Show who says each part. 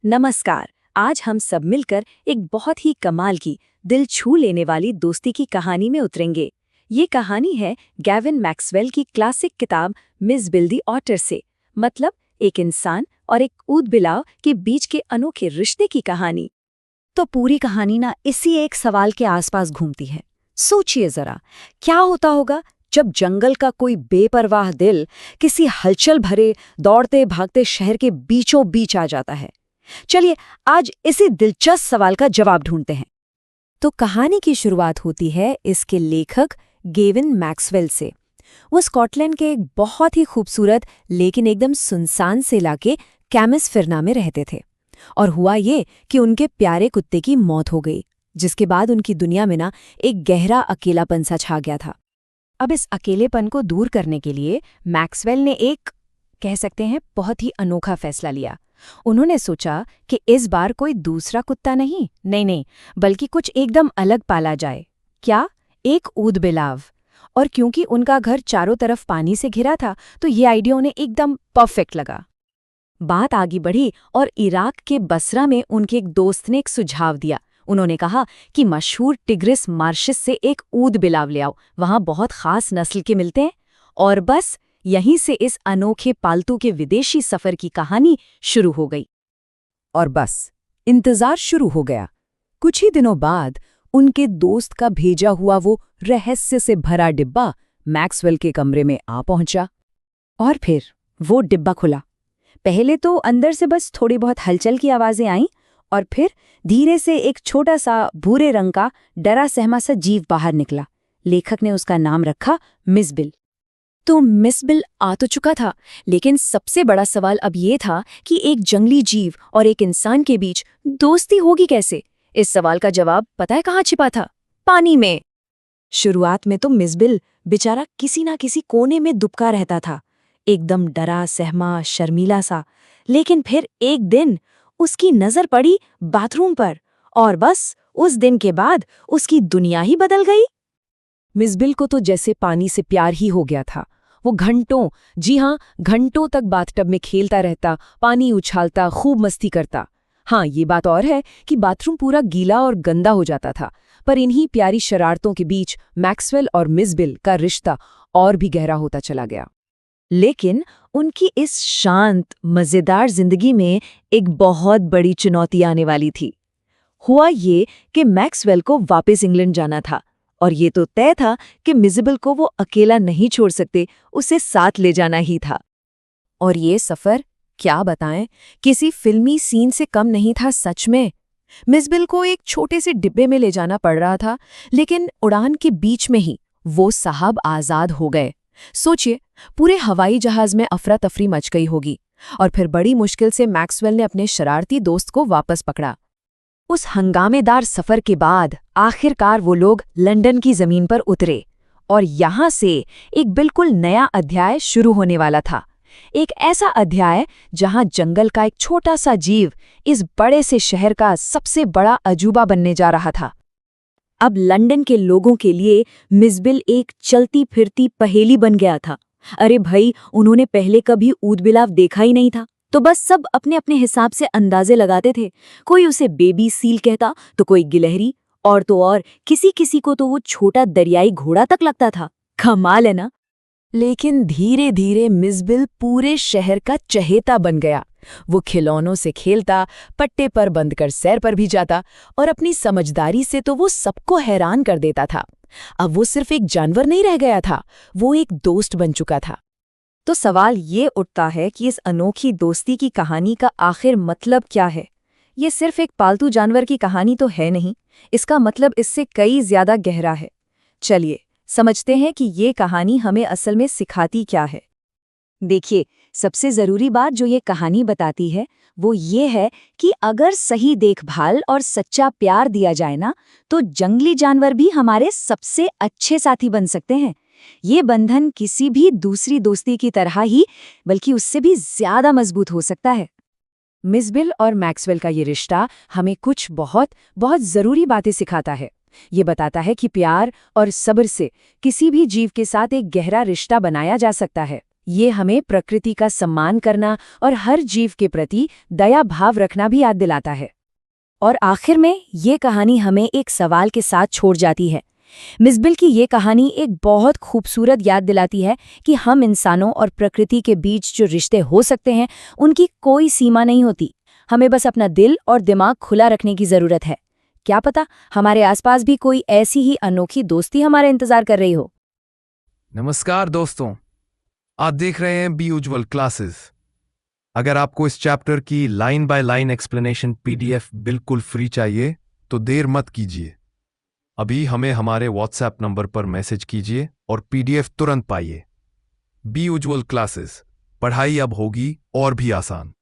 Speaker 1: नमस्कार। आज हम सब मिलकर एक बहुत ही कमाल की, दिल छू लेने वाली दोस्ती की कहानी में उतरेंगे। ये कहानी है गैविन मैक्सवेल की क्लासिक किताब मिस बिल दी ऑटर से, मतलब एक इंसान और एक ऊदबिलाव के बीच के अनोखे रिश्ते की कहानी।
Speaker 2: तो पूरी कहानी ना इसी एक सवाल के आसपास घूमती है। सोचिए जरा, क्या होता होगा जब जंगल का कोई बेपरवाह दिल किसी हलचल भरे दौड़ते भागते शहर के बीचों बीच आ जाता है। चलिए आज इसी दिलचस्प सवाल का जवाब ढूंढते हैं। तो कहानी की शुरुआत होती है इसके लेखक गेविन मैक्सवेल से। वो स्कॉटलैंड के एक बहुत ही खूबसूरत लेकिन एकदम सुनसान से इलाके कैमिसफिरना में रहते थे। और हुआ ये कि उनके प्यारे कुत्ते की मौत हो गई, जिसके बाद उनकी दुनिया में ना एक गहरा अकेलापन सा छा गया था। अब इस अकेलेपन को दूर करने के लिए मैक्सवेल ने एक, कह सकते हैं, बहुत ही अनोखा फैसला लिया। उन्होंने सोचा कि इस बार कोई दूसरा कुत्ता नहीं, बल्कि कुछ एकदम अलग पाला जाए। क्या? एक ऊदबिलाव। और क्योंकि उनका घर चारों तरफ पानी से घिरा था, तो ये आइडिया उन्हें एकदम परफेक्ट लगा। बात आगे बढ़ी और इराक के बसरा में उनके एक दोस्त ने एक सुझाव दिया। उन्होंने कहा कि मशहूर टिग्रिस मार्शिस से एक ऊदबिलाव ले आओ, वहां बहुत खास नस्ल के मिलते हैं। और बस यहीं से इस अनोखे पालतू के विदेशी सफर की कहानी शुरू हो गई। और बस इंतजार शुरू हो गया। कुछ ही दिनों बाद उनके दोस्त का भेजा हुआ वो रहस्य से भरा डिब्बा मैक्सवेल के कमरे में आ पहुंचा। और फिर वो डिब्बा खुला। पहले तो अंदर से बस थोड़ी बहुत हलचल की आवाजें आईं, और फिर धीरे से एक छोटा सा भूरे रंग का डरा सहमा सा जीव बाहर निकला। लेखक ने उसका नाम रखा मिस बिल। तो मिस बिल आ तो चुका था, लेकिन सबसे बड़ा सवाल अब ये था कि एक जंगली जीव और एक इंसान के बीच दोस्ती होगी कैसे। इस सवाल का जवाब पता है कहाँ छिपा था? पानी में। शुरुआत में तो मिस बिल बेचारा किसी ना किसी कोने में दुबका रहता था, एकदम डरा सहमा शर्मीला सा। लेकिन फिर एक दिन उसकी नजर पड़ी बाथरूम पर, और बस उस दिन के बाद उसकी दुनिया ही बदल गई। मिस बिल को तो जैसे पानी से प्यार ही हो गया था। वो घंटों, जी हाँ घंटों तक बाथटब में खेलता रहता, पानी उछालता, खूब मस्ती करता। हाँ, ये बात और है कि बाथरूम पूरा गीला और गंदा हो जाता था, पर इन्हीं प्यारी शरारतों के बीच मैक्सवेल और मिस बिल का रिश्ता और भी गहरा होता चला गया। लेकिन उनकी इस शांत मजेदार जिंदगी में एक बहुत बड़ी चुनौती आने वाली थी। हुआ ये कि मैक्सवेल को वापस इंग्लैंड जाना था, और ये तो तय था कि मिस बिल को वो अकेला नहीं छोड़ सकते, उसे साथ ले जाना ही था। और ये सफर, क्या बताएं, किसी फिल्मी सीन से कम नहीं था सच में। मिस बिल को एक छोटे से डिब्बे में ले जाना पड़ रहा था, लेकिन उड़ान के बीच में ही वो साहब आजाद हो गए। सोचिए, पूरे हवाई जहाज में अफरा तफरी मच गई होगी, और फिर बड़ी मुश्किल से मैक्सवेल ने अपने शरारती दोस्त को वापस पकड़ा। उस हंगामेदार सफर के बाद आखिरकार वो लोग लंदन की जमीन पर उतरे, और यहां से एक बिल्कुल नया अध्याय शुरू होने वाला था। एक ऐसा अध्याय जहां जंगल का एक छोटा सा जीव इस बड़े से शहर का सबसे बड़ा अजूबा बनने जा रहा था। अब लंदन के लोगों के लिए मिस बिल एक चलती फिरती पहेली बन गया था। अरे भाई, उन्होंने पहले कभी ऊदबिलाव देखा ही नहीं था, तो बस सब अपने अपने हिसाब से अंदाजे लगाते थे। कोई उसे बेबी सील कहता, तो कोई गिलहरी, और तो और किसी किसी को तो वो छोटा दरियाई घोड़ा तक लगता था। कमाल है ना। लेकिन धीरे धीरे मिस बिल पूरे शहर का चहेता बन गया। वो खिलौनों से खेलता, पट्टे पर बंद कर सैर पर भी जाता, और अपनी समझदारी से तो वो सबको हैरान कर देता था। अब वो सिर्फ एक जानवर नहीं रह गया था, वो एक दोस्त बन चुका था। तो सवाल ये उठता है कि इस अनोखी दोस्ती की कहानी का आखिर मतलब क्या है। ये सिर्फ एक पालतू जानवर की कहानी तो है नहीं, इसका मतलब इससे कई ज्यादा गहरा है। चलिए समझते हैं कि ये कहानी हमें असल में सिखाती क्या है। देखिए, सबसे जरूरी बात जो ये कहानी बताती है वो ये है कि अगर सही देखभाल और सच्चा प्यार दिया जाए ना, तो जंगली जानवर भी हमारे सबसे अच्छे साथी बन सकते हैं। ये बंधन किसी भी दूसरी दोस्ती की तरह ही, बल्कि उससे भी ज्यादा मजबूत हो सकता है। मिस बिल और मैक्सवेल का ये रिश्ता हमें कुछ बहुत बहुत जरूरी बातें सिखाता है। ये बताता है कि प्यार और सब्र से किसी भी जीव के साथ एक गहरा रिश्ता बनाया जा सकता है।
Speaker 1: ये हमें प्रकृति का सम्मान करना और हर जीव के प्रति दया भाव रखना भी याद दिलाता है। और आखिर में ये कहानी हमें एक सवाल के साथ छोड़ जाती है। मिसबिल की ये कहानी एक बहुत खूबसूरत याद दिलाती है कि हम इंसानों और प्रकृति के बीच जो रिश्ते हो सकते हैं उनकी कोई सीमा नहीं होती। हमें बस अपना दिल और दिमाग खुला रखने की ज़रूरत है। क्या पता हमारे आसपास भी कोई ऐसी ही अनोखी दोस्ती हमारा इंतज़ार कर रही हो।
Speaker 3: नमस्कार दोस्तों, आप देख रहे हैं बी उज्ज्वल क्लासेस। अगर आपको इस चैप्टर की line by line explanation PDF बिल्कुल फ्री चाहिए तो देर मत कीजिए, अभी हमें हमारे व्हाट्सएप नंबर पर मैसेज कीजिए और पीडीएफ तुरंत पाइए। बी उज्ज्वल क्लासेस, पढ़ाई अब होगी और भी आसान।